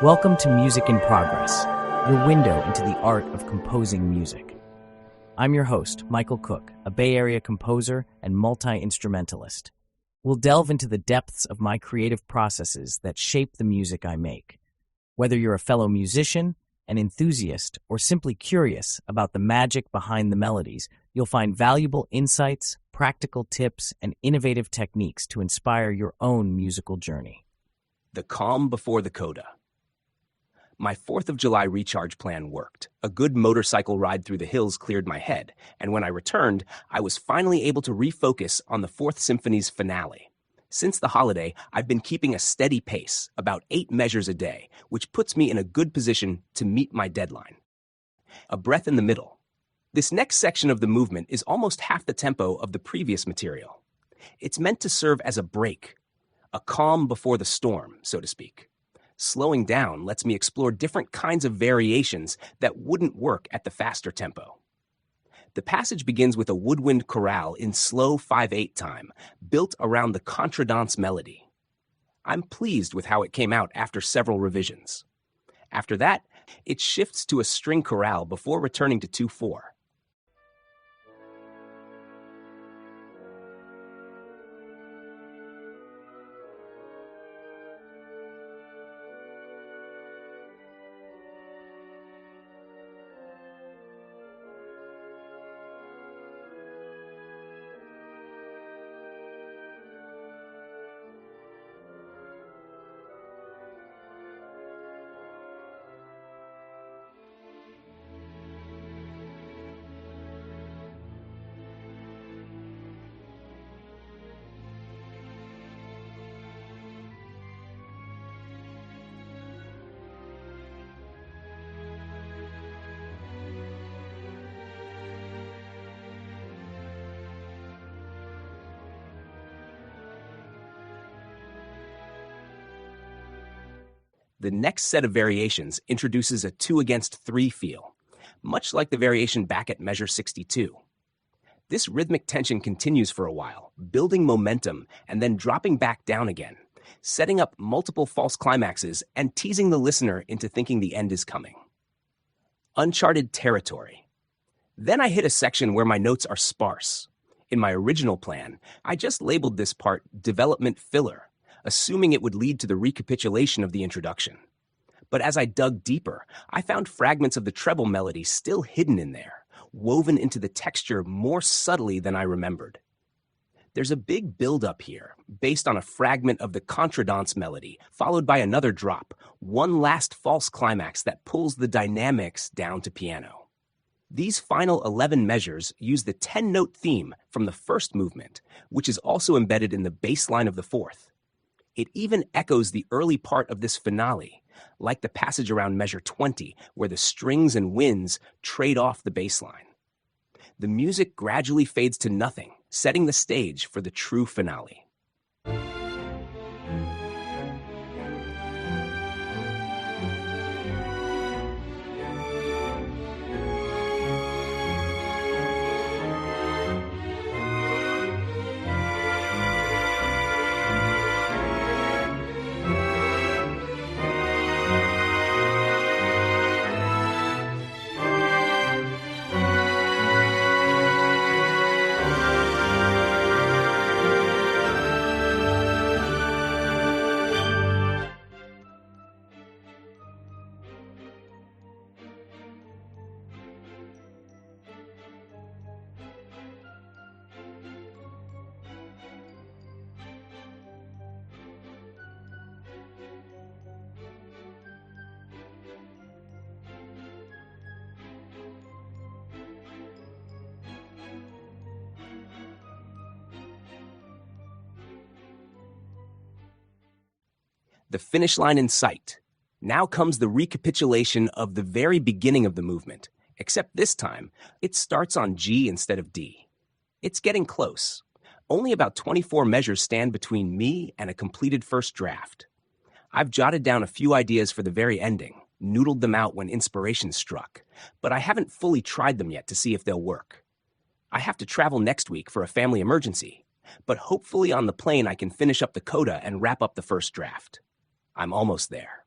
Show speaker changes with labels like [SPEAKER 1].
[SPEAKER 1] Welcome to Music in Progress, your window into the art of composing music. I'm your host, Michael Cook, a Bay Area composer and multi-instrumentalist. We'll delve into the depths of my creative processes that shape the music I make. Whether you're a fellow musician, an enthusiast, or simply curious about the magic behind the melodies, you'll find valuable insights, practical tips, and innovative techniques to inspire your own musical journey.
[SPEAKER 2] The calm before the coda. My 4th of July recharge plan worked. A good motorcycle ride through the hills cleared my head, and when I returned, I was finally able to refocus on the Fourth Symphony's finale. Since the holiday, I've been keeping a steady pace, about 8 measures a day, which puts me in a good position to meet my deadline. A breath in the middle. This next section of the movement is almost half the tempo of the previous material. It's meant to serve as a break, a calm before the storm, so to speak. Slowing down lets me explore different kinds of variations that wouldn't work at the faster tempo. The passage begins with a woodwind chorale in slow 5/8 time, built around the contradance melody. I'm pleased with how it came out after several revisions. After that, it shifts to a string chorale before returning to 2/4. The next set of variations introduces a 2-against-3 feel, much like the variation back at measure 62. This rhythmic tension continues for a while, building momentum and then dropping back down again, setting up multiple false climaxes and teasing the listener into thinking the end is coming. Uncharted territory. Then I hit a section where my notes are sparse. In my original plan, I just labeled this part development filler, assuming it would lead to the recapitulation of the introduction. But as I dug deeper, I found fragments of the treble melody still hidden in there, woven into the texture more subtly than I remembered. There's a big build-up here, based on a fragment of the contradance melody, followed by another drop, one last false climax that pulls the dynamics down to piano. These final 11 measures use the 10-note theme from the first movement, which is also embedded in the bass line of the fourth. It even echoes the early part of this finale, like the passage around measure 20, where the strings and winds trade off the bass line. The music gradually fades to nothing, setting the stage for the true finale. The finish line in sight. Now comes the recapitulation of the very beginning of the movement, except this time, it starts on G instead of D. It's getting close. Only about 24 measures stand between me and a completed first draft. I've jotted down a few ideas for the very ending, noodled them out when inspiration struck, but I haven't fully tried them yet to see if they'll work. I have to travel next week for a family emergency, but hopefully on the plane I can finish up the coda and wrap up the first draft. I'm almost there.